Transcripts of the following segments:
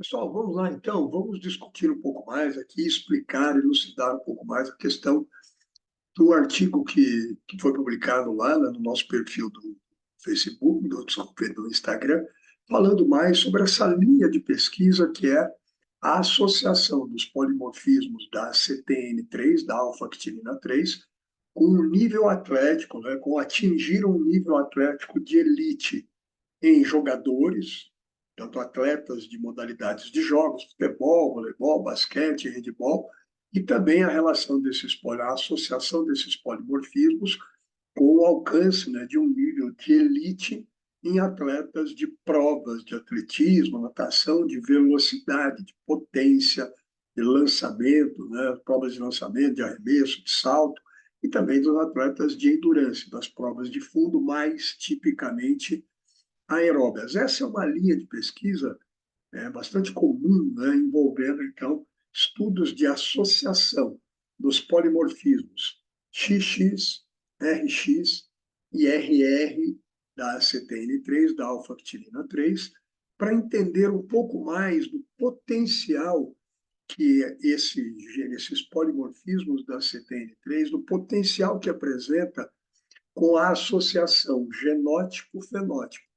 Pessoal, vamos lá então, vamos discutir um pouco mais aqui, explicar, elucidar um pouco mais a questão do artigo que foi publicado lá, né, no nosso perfil do Facebook, desculpe, do Instagram, falando mais sobre essa linha de pesquisa que é a associação dos polimorfismos da CTN3, da alfa-actinina 3, com o nível atlético, né, com atingir um nível atlético de elite em jogadores, tanto atletas de modalidades de jogos, futebol, voleibol, basquete, handebol, e também a relação desses a associação desses polimorfismos com o alcance, né, de um nível de elite em atletas de provas de atletismo, natação, de velocidade, de potência, de lançamento, né, provas de lançamento, de arremesso, de salto, e também dos atletas de endurance, das provas de fundo, mais tipicamente aeróbias. Essa é uma linha de pesquisa bastante comum, né, envolvendo, então, estudos de associação dos polimorfismos XX, RX e RR da CTN3, da alfa-actinina 3, para entender um pouco mais do potencial que esses polimorfismos da CTN3, do potencial que apresenta com a associação genótipo-fenótipo.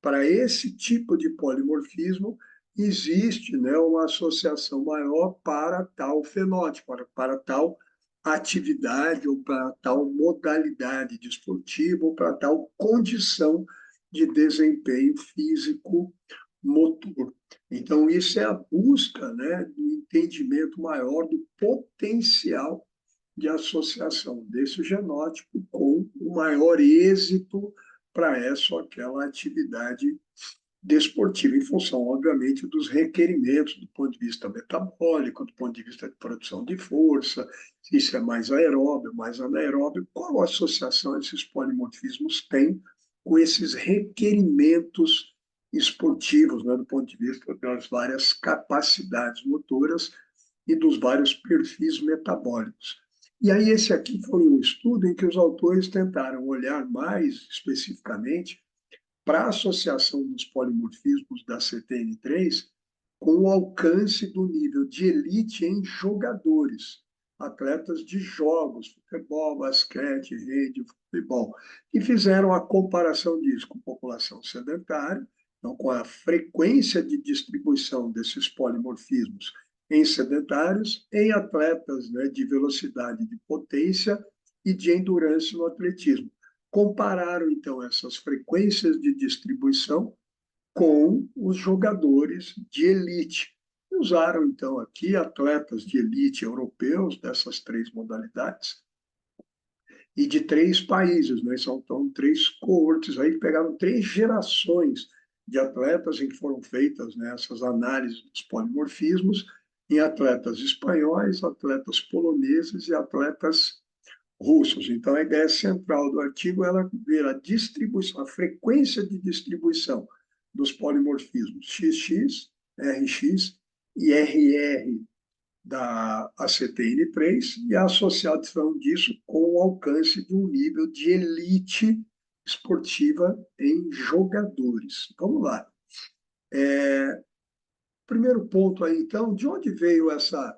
Para esse tipo de polimorfismo, existe, né, uma associação maior para tal fenótipo, para tal atividade ou para tal modalidade desportiva ou para tal condição de desempenho físico motor. Então, isso é a busca, né, do entendimento maior do potencial de associação desse genótipo com o maior êxito para essa ou aquela atividade desportiva, em função, obviamente, dos requerimentos do ponto de vista metabólico, do ponto de vista de produção de força, se isso é mais aeróbio, mais anaeróbio, qual associação esses polimorfismos têm com esses requerimentos esportivos, né, do ponto de vista das várias capacidades motoras e dos vários perfis metabólicos. E aí esse aqui foi um estudo em que os autores tentaram olhar mais especificamente para a associação dos polimorfismos da CTN3 com o alcance do nível de elite em jogadores, atletas de jogos, futebol, basquete, rede, futebol, e fizeram a comparação disso com a população sedentária, então com a frequência de distribuição desses polimorfismos em sedentários, em atletas, né, de velocidade, de potência e de endurance no atletismo. Compararam, então, essas frequências de distribuição com os jogadores de elite. E usaram, então, aqui atletas de elite europeus dessas três modalidades e de três países, né? São então três coortes aí, pegaram três gerações de atletas em que foram feitas, né, essas análises dos polimorfismos em atletas espanhóis, atletas poloneses e atletas russos. Então, a ideia central do artigo é ela ver a distribuição, a frequência de distribuição dos polimorfismos XX, RX e RR da ACTN3 e a associação disso com o alcance de um nível de elite esportiva em jogadores. Vamos lá. Primeiro ponto aí, então, de onde veio essa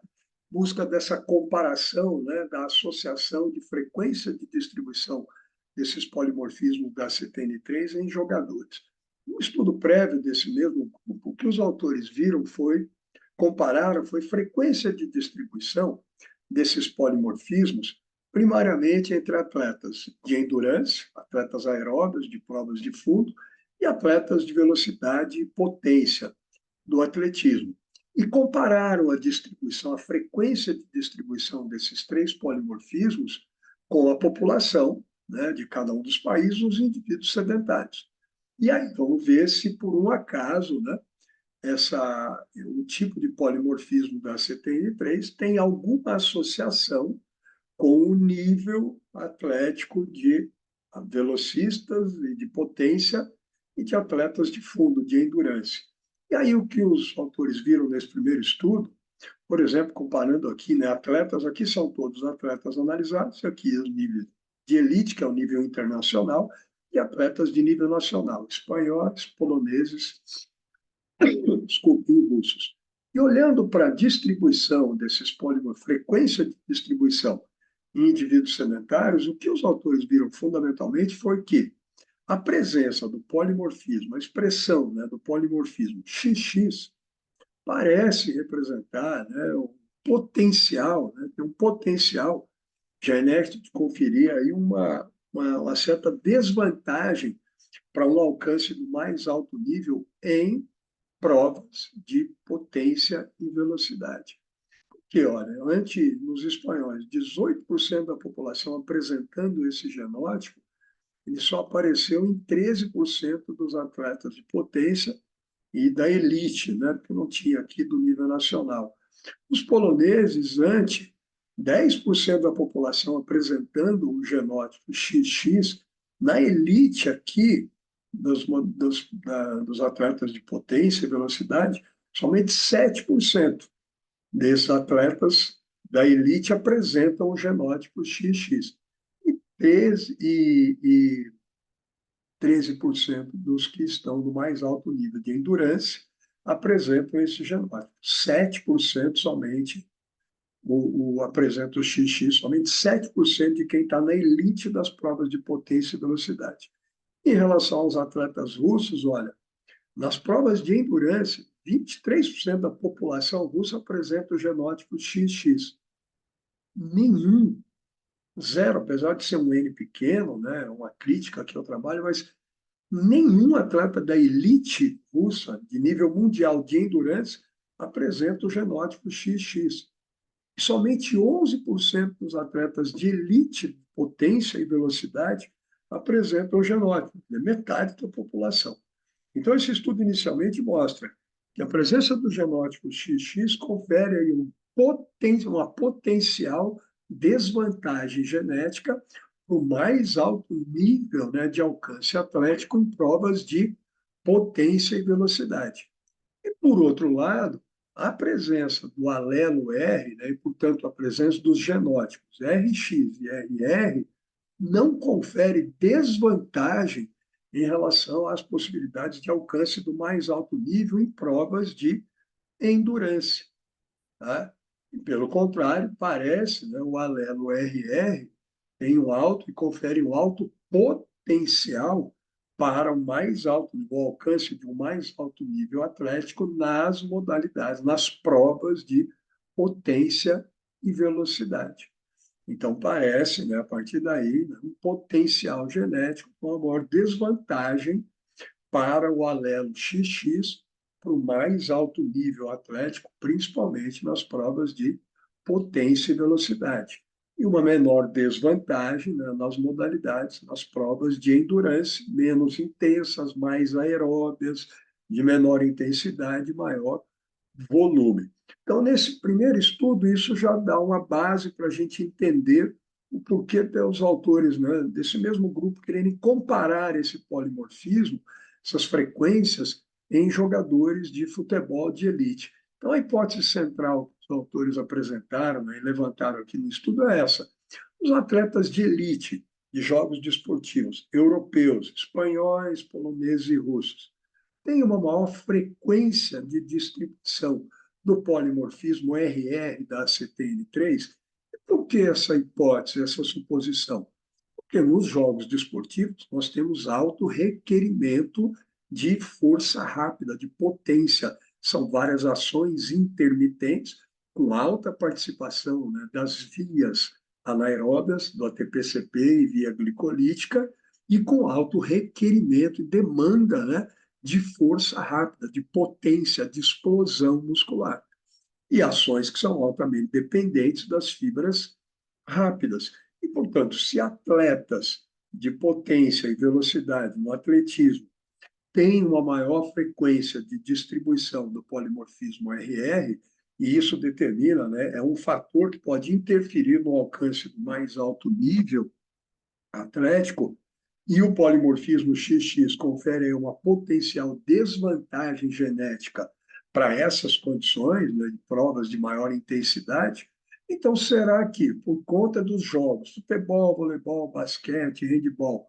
busca dessa comparação, né, da associação de frequência de distribuição desses polimorfismos da CTN3 em jogadores? Um estudo prévio desse mesmo grupo, o que os autores viram compararam, foi frequência de distribuição desses polimorfismos, primariamente entre atletas de endurance, atletas aeróbios de provas de fundo, e atletas de velocidade e potência, do atletismo. E compararam a distribuição, a frequência de distribuição desses três polimorfismos com a população, né, de cada um dos países, os indivíduos sedentários. E aí vamos ver se, por um acaso, né, o tipo de polimorfismo da CTN3 tem alguma associação com o nível atlético de velocistas e de potência e de atletas de fundo, de endurance. E aí o que os autores viram nesse primeiro estudo, por exemplo, comparando aqui, né, atletas, aqui são todos atletas analisados, aqui os níveis de elite, que é o nível internacional, e atletas de nível nacional, espanhóis, poloneses desculpe, em russos. E olhando para a distribuição desses polímeros, frequência de distribuição em indivíduos sedentários, o que os autores viram fundamentalmente foi que a presença do polimorfismo, a expressão, né, do polimorfismo XX, parece representar, né, um potencial, né, tem um potencial genético de conferir aí uma certa desvantagem para um alcance do mais alto nível em provas de potência e velocidade. Porque, olha, antes, nos espanhóis, 18% da população apresentando esse genótipo, ele só apareceu em 13% dos atletas de potência e da elite, né, porque não tinha aqui do nível nacional. Os poloneses, antes, 10% da população apresentando o genótipo XX, na elite aqui dos atletas de potência e velocidade, somente 7% desses atletas da elite apresentam o genótipo XX. E 13% dos que estão no mais alto nível de endurance apresentam esse genótipo. 7% somente apresenta o XX, somente 7% de quem está na elite das provas de potência e velocidade. Em relação aos atletas russos, olha, nas provas de endurance, 23% da população russa apresenta o genótipo XX. Nenhum, zero, apesar de ser um N pequeno, né, uma crítica aqui ao trabalho, mas nenhum atleta da elite russa, de nível mundial de endurance, apresenta o genótipo XX. E somente 11% dos atletas de elite, potência e velocidade apresentam o genótipo, metade da população. Então, esse estudo inicialmente mostra que a presença do genótipo XX confere aí uma potencial desvantagem genética para o mais alto nível, né, de alcance atlético em provas de potência e velocidade. E, por outro lado, a presença do alelo R, né, e, portanto, a presença dos genótipos RX e RR, não confere desvantagem em relação às possibilidades de alcance do mais alto nível em provas de endurance. Tá? E, pelo contrário, parece, né, o alelo RR tem um alto e confere um alto potencial para o mais alto nível, o alcance de um mais alto nível atlético nas modalidades, nas provas de potência e velocidade. Então, parece, né, a partir daí, né, um potencial genético com a maior desvantagem para o alelo XX, para o mais alto nível atlético, principalmente nas provas de potência e velocidade. E uma menor desvantagem, né, nas modalidades, nas provas de endurance, menos intensas, mais aeróbias, de menor intensidade, maior volume. Então, nesse primeiro estudo, isso já dá uma base para a gente entender o porquê os autores, né, desse mesmo grupo quererem comparar esse polimorfismo, essas frequências, em jogadores de futebol de elite. Então, a hipótese central que os autores apresentaram, né, e levantaram aqui no estudo é essa. Os atletas de elite de jogos desportivos, europeus, espanhóis, poloneses e russos, tem uma maior frequência de distribuição do polimorfismo RR da ACTN3. Por que essa hipótese, essa suposição? Porque nos jogos desportivos nós temos alto requerimento de força rápida, de potência. São várias ações intermitentes com alta participação, né, das vias anaeróbias, do ATP-CP e via glicolítica, e com alto requerimento e demanda, né, de força rápida, de potência, de explosão muscular. E ações que são altamente dependentes das fibras rápidas. E, portanto, se atletas de potência e velocidade no atletismo têm uma maior frequência de distribuição do polimorfismo RR, e isso determina, né, é um fator que pode interferir no alcance do mais alto nível atlético, e o polimorfismo XX confere uma potencial desvantagem genética para essas condições, né, de provas de maior intensidade. Então, será que, por conta dos jogos, futebol, voleibol, basquete, handebol,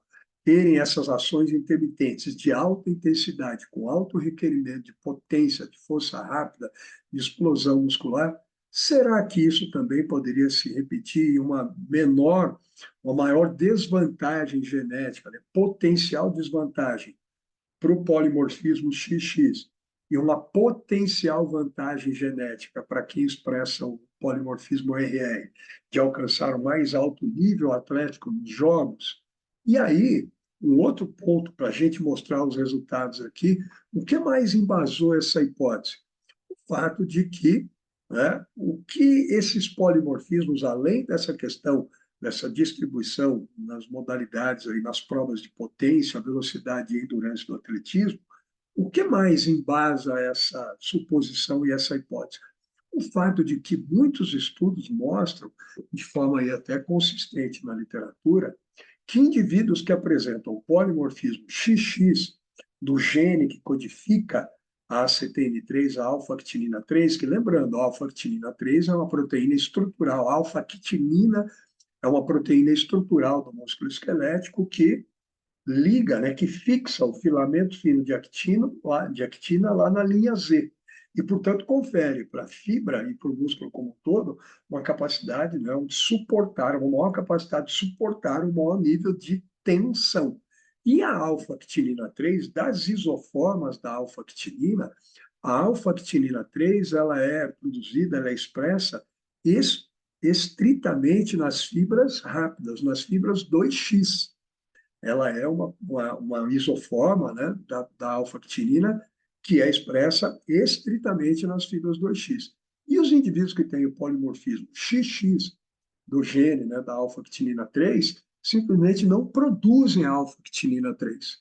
terem essas ações intermitentes de alta intensidade, com alto requerimento de potência, de força rápida, de explosão muscular, será que isso também poderia se repetir em uma maior desvantagem genética, né? Potencial desvantagem para o polimorfismo XX e uma potencial vantagem genética para quem expressa o polimorfismo RR, de alcançar o mais alto nível atlético nos jogos? E aí, um outro ponto para a gente mostrar os resultados aqui, o que mais embasou essa hipótese? O fato de que, né, o que esses polimorfismos, além dessa questão dessa distribuição nas modalidades, aí, nas provas de potência, velocidade e endurance do atletismo, o que mais embasa essa suposição e essa hipótese? O fato de que muitos estudos mostram, de forma aí até consistente na literatura, que indivíduos que apresentam polimorfismo XX do gene que codifica a ACTN3, a alfa-actinina 3, que lembrando, a alfa-actinina 3 é uma proteína estrutural, a alfa-actinina é uma proteína estrutural do músculo esquelético que liga, né, que fixa o filamento fino de actina lá na linha Z. E, portanto, confere para a fibra e para o músculo como um todo uma capacidade, né, de suportar, uma maior capacidade de suportar um maior nível de tensão. E a alfa-actinina 3, das isoformas da alfa-actinina, a alfa-actinina 3 ela é produzida, ela é expressa estritamente nas fibras rápidas, nas fibras 2X. Ela é uma isoforma, né, da alfa-actinina que é expressa estritamente nas fibras 2X. E os indivíduos que têm o polimorfismo XX do gene, né, da alfa-actinina 3 simplesmente não produzem a alfa-actinina 3.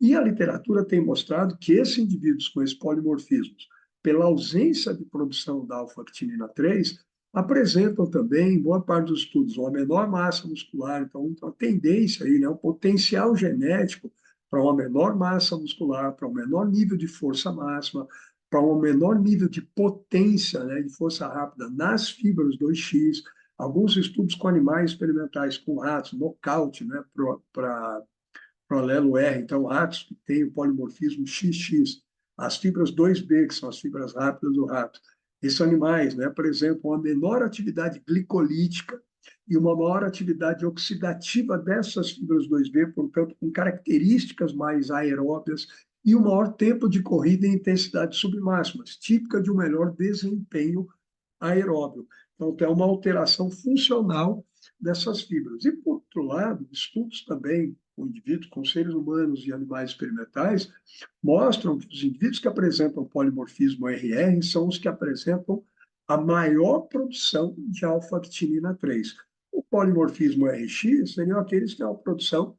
E a literatura tem mostrado que esses indivíduos com esses polimorfismos, pela ausência de produção da alfa-actinina 3, apresentam também, em boa parte dos estudos, uma menor massa muscular, então uma tendência aí, né, um potencial genético para uma menor massa muscular, para um menor nível de força máxima, para um menor nível de potência, né, de força rápida nas fibras 2X. Alguns estudos com animais experimentais, com ratos, nocaute, né, para paralelo R, então ratos que têm o polimorfismo XX, as fibras 2B, que são as fibras rápidas do rato, esses animais, né, apresentam uma menor atividade glicolítica e uma maior atividade oxidativa dessas fibras 2B, portanto, com características mais aeróbias e um maior tempo de corrida e intensidade submáximas, típica de um melhor desempenho aeróbio. Então, tem uma alteração funcional dessas fibras. E, por outro lado, estudos também com indivíduos, com seres humanos e animais experimentais, mostram que os indivíduos que apresentam polimorfismo RR são os que apresentam a maior produção de alfa-actinina 3. O polimorfismo RX seriam aqueles que têm uma produção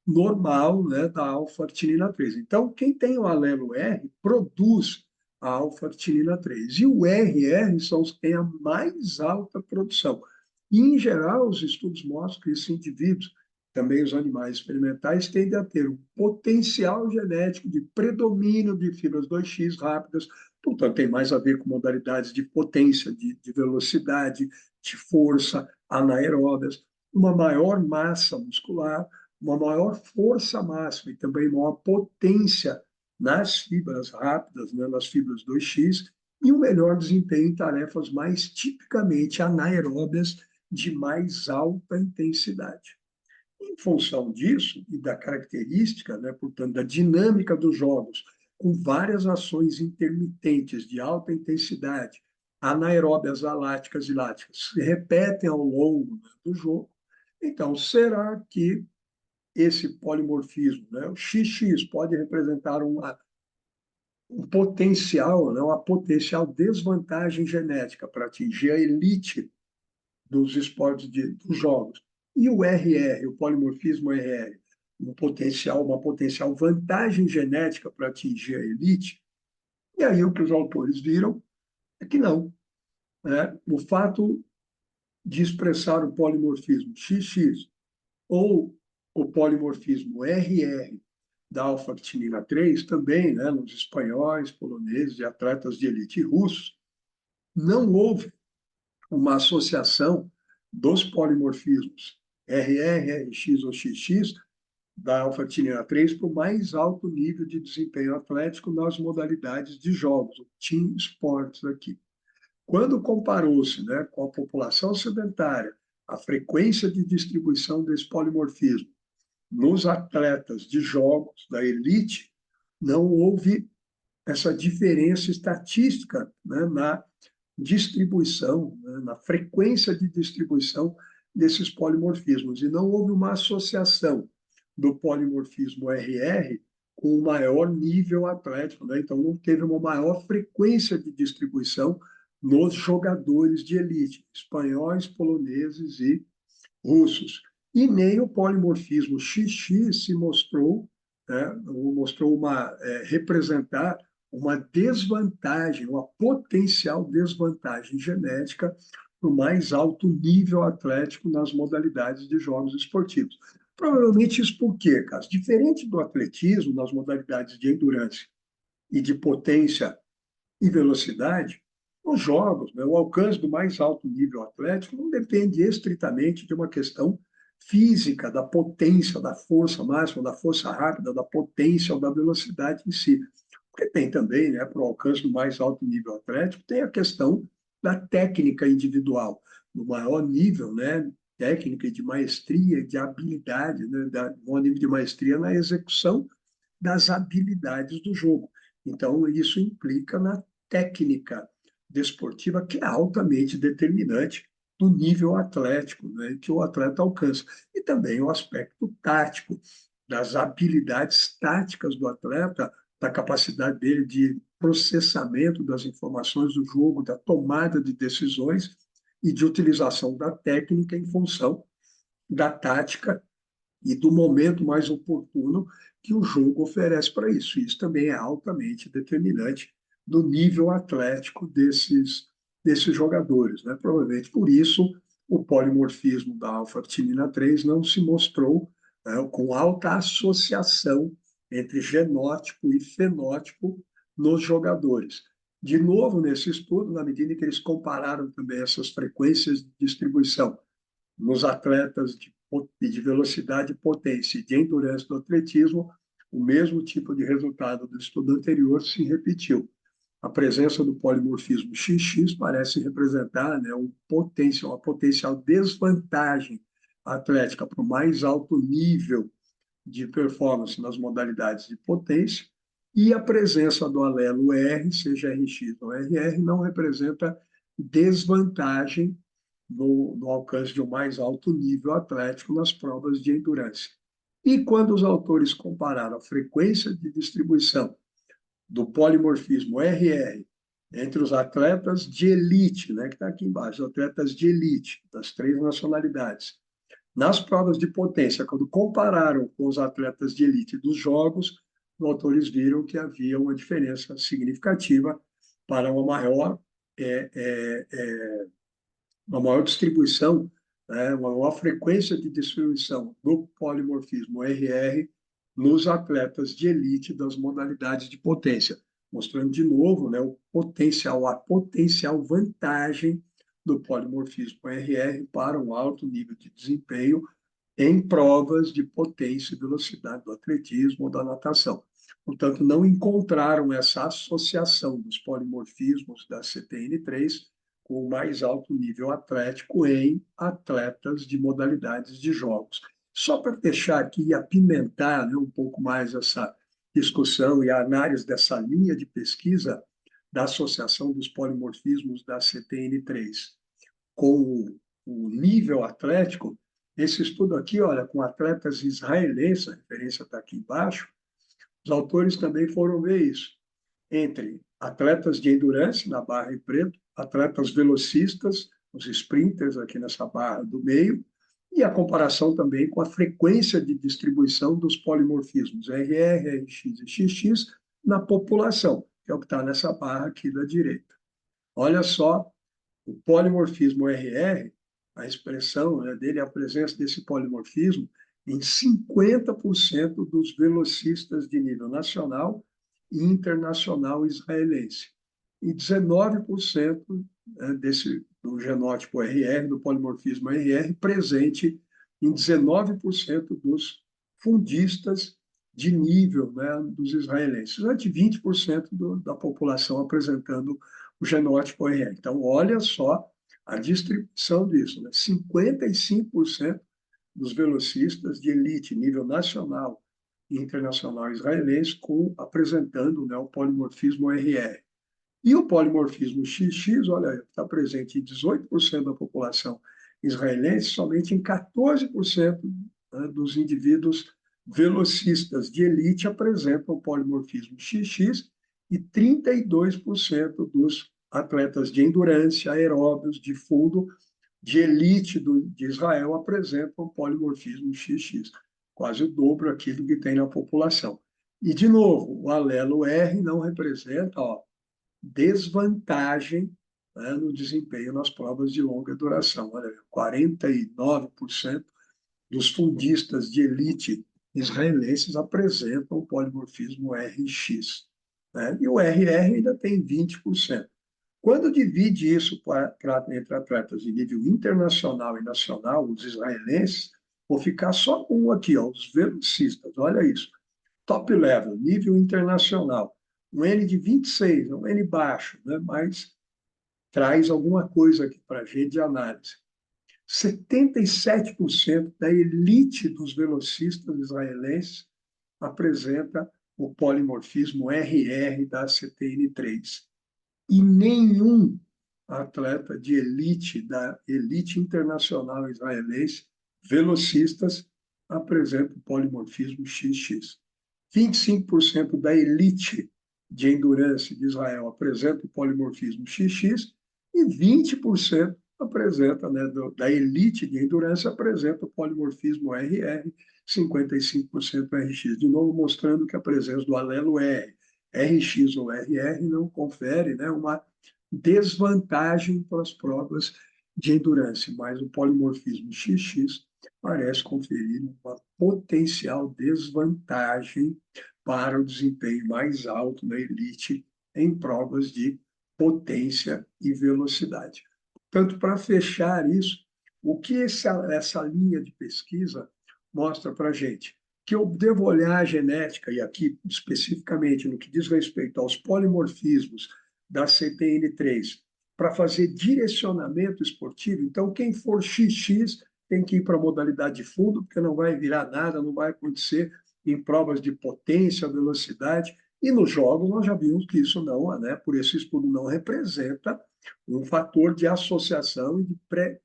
normal, né, da alfa-actinina 3. Então, quem tem o alelo R produz a alfa-actinina 3. E o RR são os que têm a mais alta produção. E, em geral, os estudos mostram que esses indivíduos, também os animais experimentais, tendem a ter um potencial genético de predomínio de fibras 2X rápidas, portanto, tem mais a ver com modalidades de potência, de velocidade, de força, anaeróbias, uma maior massa muscular, uma maior força máxima e também maior potência nas fibras rápidas, né, nas fibras 2X, e um melhor desempenho em tarefas mais tipicamente anaeróbias de mais alta intensidade. Em função disso e da característica, né, portanto, da dinâmica dos jogos, com várias ações intermitentes de alta intensidade, anaeróbias aláticas e láticas, se repetem ao longo, né, do jogo, então, será que esse polimorfismo, né, o XX, pode representar um potencial, né, uma potencial desvantagem genética para atingir a elite dos esportes dos jogos? E o RR, o polimorfismo RR, uma potencial vantagem genética para atingir a elite? E aí o que os autores viram é que não. Né? O fato de expressar o polimorfismo XX ou o polimorfismo RR da alfa-actinina 3 também, né, nos espanhóis, poloneses e atletas de elite russos, não houve uma associação dos polimorfismos RR, RX ou XX da alfa-tinina 3 para o mais alto nível de desempenho atlético nas modalidades de jogos, o team sports aqui. Quando comparou-se, né, com a população sedentária, a frequência de distribuição desse polimorfismo nos atletas de jogos da elite, não houve essa diferença estatística, né, na distribuição, né, na frequência de distribuição desses polimorfismos. E não houve uma associação do polimorfismo RR com o maior nível atlético, né? Então, não teve uma maior frequência de distribuição nos jogadores de elite, espanhóis, poloneses e russos. E nem o polimorfismo XX se mostrou, né, mostrou representar uma desvantagem, uma potencial desvantagem genética para o mais alto nível atlético nas modalidades de jogos esportivos. Provavelmente isso por quê, Cássio? Diferente do atletismo, nas modalidades de endurance e de potência e velocidade, os jogos, né, o alcance do mais alto nível atlético não depende estritamente de uma questão física, da potência, da força máxima, da força rápida, da potência ou da velocidade em si. Porque tem também, né, para o alcance do mais alto nível atlético, tem a questão da técnica individual, no maior nível, né, técnica de maestria, de habilidade, né, um nível de maestria na execução das habilidades do jogo. Então, isso implica na técnica desportiva, que é altamente determinante do nível atlético, né, que o atleta alcança. E também o aspecto tático, das habilidades táticas do atleta, da capacidade dele de processamento das informações do jogo, da tomada de decisões e de utilização da técnica em função da tática e do momento mais oportuno que o jogo oferece para isso. Isso também é altamente determinante do nível atlético desses jogadores, né? Provavelmente por isso o polimorfismo da alfa-actinina 3 não se mostrou, né, com alta associação entre genótipo e fenótipo nos jogadores. De novo, nesse estudo, na medida que eles compararam também essas frequências de distribuição nos atletas de velocidade e potência e de endurance do atletismo, o mesmo tipo de resultado do estudo anterior se repetiu. A presença do polimorfismo XX parece representar, né, uma potencial desvantagem atlética para o mais alto nível de performance nas modalidades de potência, e a presença do alelo R, seja RX ou RR, não representa desvantagem no alcance de um mais alto nível atlético nas provas de endurance. E quando os autores compararam a frequência de distribuição do polimorfismo RR entre os atletas de elite, né, que está aqui embaixo, os atletas de elite das três nacionalidades, nas provas de potência, quando compararam com os atletas de elite dos jogos, os autores viram que havia uma diferença significativa para é, é, é, uma maior distribuição, né, uma maior frequência de distribuição do polimorfismo RR nos atletas de elite das modalidades de potência, mostrando de novo, né, a potencial vantagem do polimorfismo RR para um alto nível de desempenho em provas de potência e velocidade do atletismo ou da natação. Portanto, não encontraram essa associação dos polimorfismos da CTN3 com o mais alto nível atlético em atletas de modalidades de jogos. Só para fechar aqui e apimentar, né, um pouco mais essa discussão e a análise dessa linha de pesquisa da associação dos polimorfismos da CTN3 com o nível atlético, esse estudo aqui, olha, com atletas israelenses, a referência está aqui embaixo, os autores também foram ver isso, entre atletas de endurance, na barra em preto, atletas velocistas, os sprinters aqui nessa barra do meio, e a comparação também com a frequência de distribuição dos polimorfismos RR, RX e XX na população, que é o que está nessa barra aqui da direita. Olha só, o polimorfismo RR, a expressão, né, dele, a presença desse polimorfismo em 50% dos velocistas de nível nacional e internacional israelense. E 19%, né, do genótipo RR, do polimorfismo RR, presente em 19% dos fundistas de nível, né, dos israelenses. Ante 20% da população apresentando o genótipo RR. Então, olha só a distribuição disso, né? 55% dos velocistas de elite, nível nacional e internacional israelense, apresentando, né, o polimorfismo RR. E o polimorfismo XX, olha, está presente em 18% da população israelense, somente em 14%, né, dos indivíduos velocistas de elite apresentam o polimorfismo XX e 32% dos atletas de endurance, aeróbios, de fundo, de elite de Israel apresentam polimorfismo XX, quase o dobro aqui do que tem na população. E, de novo, o alelo R não representa, ó, desvantagem, né, no desempenho nas provas de longa duração. Olha, 49% dos fundistas de elite israelenses apresentam o polimorfismo RX, né? E o RR ainda tem 20%. Quando divide isso entre atletas de nível internacional e nacional, os israelenses, vou ficar só com um aqui, ó, os velocistas, olha isso. Top level, nível internacional. Um N de 26, um N baixo, né? Mas traz alguma coisa aqui para a gente de análise. 77% da elite dos velocistas israelenses apresenta o polimorfismo RR da CTN3. E nenhum atleta de elite, da elite internacional israelense, velocistas, apresenta o polimorfismo XX. 25% da elite de endurance de Israel apresenta o polimorfismo XX e 20% apresenta, né, da elite de endurance apresenta o polimorfismo RR, 55% RX. De novo, mostrando que a presença do alelo R, RX ou RR não confere, né, uma desvantagem para as provas de endurance, mas o polimorfismo XX parece conferir uma potencial desvantagem para o desempenho mais alto na elite em provas de potência e velocidade. Tanto para fechar isso, o que essa linha de pesquisa mostra para a gente? Que eu devo olhar a genética, e aqui especificamente no que diz respeito aos polimorfismos da CTN3, para fazer direcionamento esportivo. Então, quem for XX tem que ir para a modalidade de fundo, porque não vai virar nada, não vai acontecer em provas de potência, velocidade. E nos jogos nós já vimos que isso não, né, por esse estudo não representa um fator de associação e de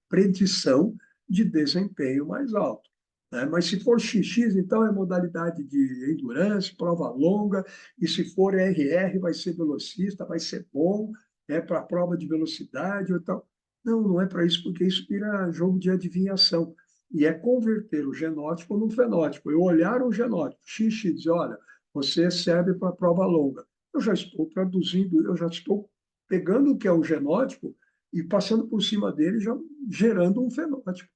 predição de desempenho mais alto, né? Mas se for XX, então é modalidade de endurance, prova longa, e se for RR, vai ser velocista, vai ser bom, é para prova de velocidade ou tal. Não, não é para isso, porque isso vira jogo de adivinhação. E é converter o genótipo num fenótipo. Eu olhar o genótipo, XX, e dizer, olha, você serve para prova longa. Eu já estou traduzindo, eu já estou pegando o que é o genótipo e passando por cima dele, já gerando um fenótipo.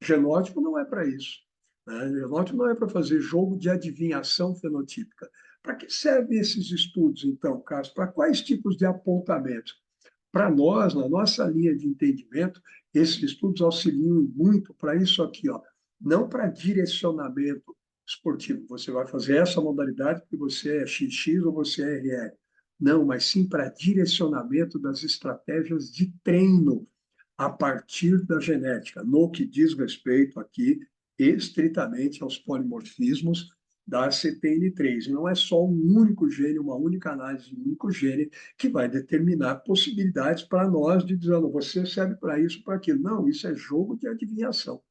Genótipo não é para isso, né? Genótipo não é para fazer jogo de adivinhação fenotípica. Para que servem esses estudos, então, Cássio? Para quais tipos de apontamentos? Para nós, na nossa linha de entendimento, esses estudos auxiliam muito para isso aqui, ó, não para direcionamento esportivo. Você vai fazer essa modalidade porque você é XX ou você é RR. Não, mas sim para direcionamento das estratégias de treino a partir da genética, no que diz respeito aqui estritamente aos polimorfismos da CTN3. E não é só um único gene, uma única análise de um único gene que vai determinar possibilidades para nós de dizer, você serve para isso, para aquilo. Não, isso é jogo de adivinhação.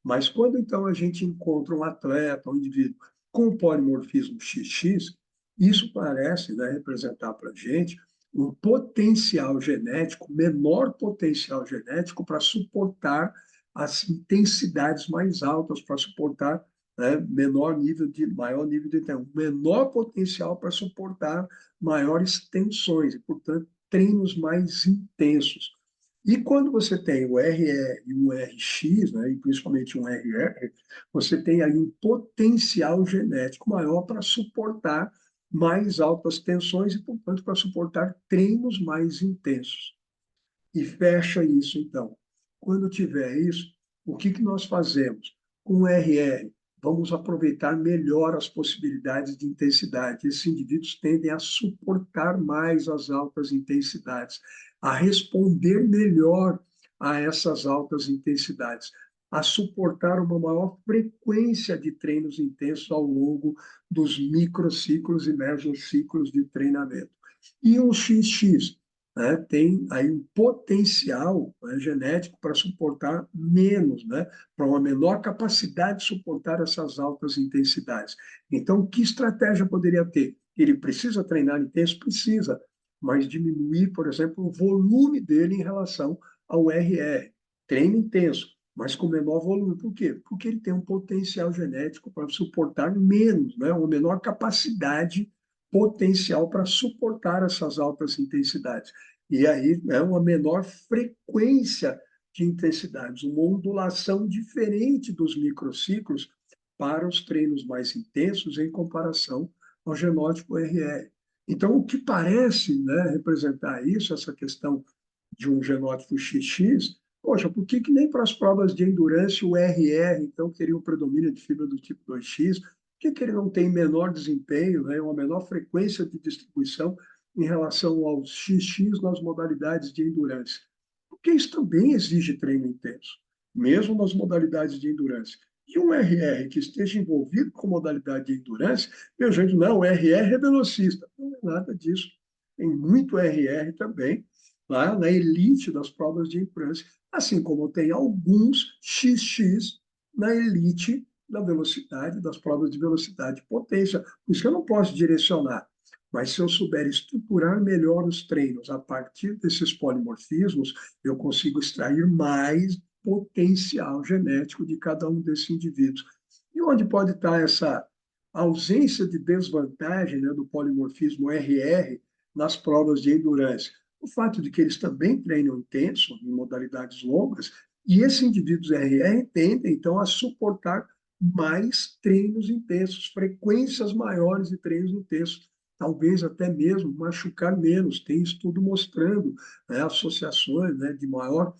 Mas quando então a gente encontra um atleta, um indivíduo com polimorfismo XX, isso parece, né, representar para a gente um potencial genético, menor potencial genético para suportar as intensidades mais altas, para suportar, né, maior nível de tempo, menor potencial para suportar maiores tensões e, portanto, treinos mais intensos. E quando você tem o RE e o RX, né, e principalmente um RR, você tem aí um potencial genético maior para suportar mais altas tensões e, portanto, para suportar treinos mais intensos. E fecha isso, então. Quando tiver isso, o que nós fazemos? Com o RR, vamos aproveitar melhor as possibilidades de intensidade. Esses indivíduos tendem a suportar mais as altas intensidades, a responder melhor a essas altas intensidades, a suportar uma maior frequência de treinos intensos ao longo dos microciclos e mesociclos de treinamento. E o XX, né, tem aí um potencial, né, genético para suportar menos, né, para uma menor capacidade de suportar essas altas intensidades. Então, que estratégia poderia ter? Ele precisa treinar intenso? Precisa, mas diminuir, por exemplo, o volume dele em relação ao RR. Treino intenso, mas com menor volume. Por quê? Porque ele tem um potencial genético para suportar menos, né, uma menor capacidade potencial para suportar essas altas intensidades. E aí é uma menor frequência de intensidades, uma ondulação diferente dos microciclos para os treinos mais intensos em comparação ao genótipo RR. Então, o que parece, né, representar isso, essa questão de um genótipo XX, poxa, por que nem para as provas de endurance o RR, então, teria um predomínio de fibra do tipo 2X? Por que ele não tem menor desempenho, né, uma menor frequência de distribuição em relação aos XX nas modalidades de endurance? Porque isso também exige treino intenso, mesmo nas modalidades de endurance. E um RR que esteja envolvido com modalidade de endurance, meu gente, não, o RR é velocista. Não é nada disso. Tem muito RR também, lá na elite das provas de endurance, assim como tem alguns XX na elite da velocidade, das provas de velocidade e potência. Por isso que eu não posso direcionar. Mas se eu souber estruturar melhor os treinos a partir desses polimorfismos, eu consigo extrair mais potencial genético de cada um desses indivíduos. E onde pode estar essa ausência de desvantagem, né, do polimorfismo RR nas provas de endurance? O fato de que eles também treinam intenso, em modalidades longas, e esses indivíduos RR tendem, então, a suportar mais treinos intensos, frequências maiores de treinos intensos, talvez até mesmo machucar menos. Tem estudo mostrando, né, associações, né, de maior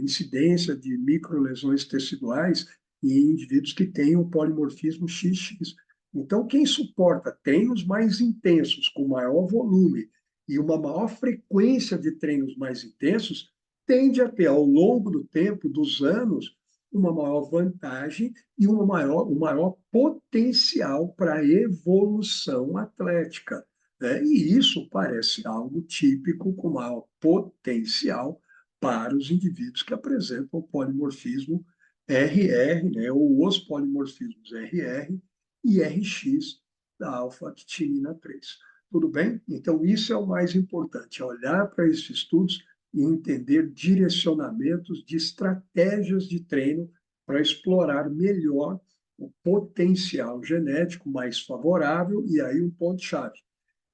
incidência de microlesões teciduais em indivíduos que têm o polimorfismo XX. Então, quem suporta treinos mais intensos, com maior volume e uma maior frequência de treinos mais intensos, tende a ter, ao longo do tempo, dos anos, uma maior vantagem e um maior potencial para evolução atlética, né? E isso parece algo típico com maior potencial para os indivíduos que apresentam o polimorfismo RR, né, ou os polimorfismos RR e RX da alfa-actinina 3. Tudo bem? Então, isso é o mais importante, é olhar para esses estudos e entender direcionamentos de estratégias de treino para explorar melhor o potencial genético mais favorável, e aí um ponto-chave.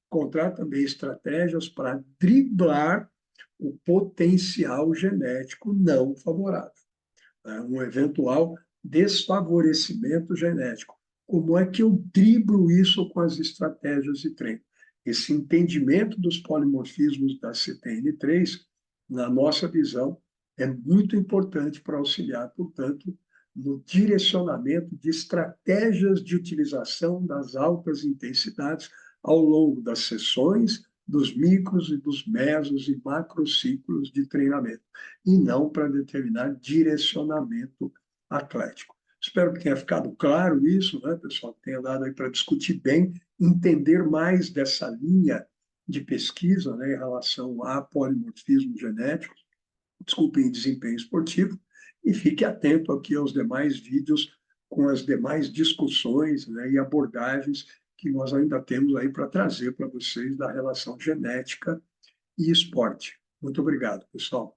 Encontrar também estratégias para driblar o potencial genético não favorável, né? Um eventual desfavorecimento genético. Como é que eu driblo isso com as estratégias de treino? Esse entendimento dos polimorfismos da CTN3, na nossa visão, é muito importante para auxiliar, portanto, no direcionamento de estratégias de utilização das altas intensidades ao longo das sessões, dos micros e dos mesos e macrociclos de treinamento, e não para determinar direcionamento atlético. Espero que tenha ficado claro isso, né, pessoal, que tenha dado aí para discutir bem, entender mais dessa linha de pesquisa, né, em relação a polimorfismo genético, desculpem, desempenho esportivo, e fique atento aqui aos demais vídeos com as demais discussões, né, e abordagens que nós ainda temos aí para trazer para vocês da relação genética e esporte. Muito obrigado, pessoal.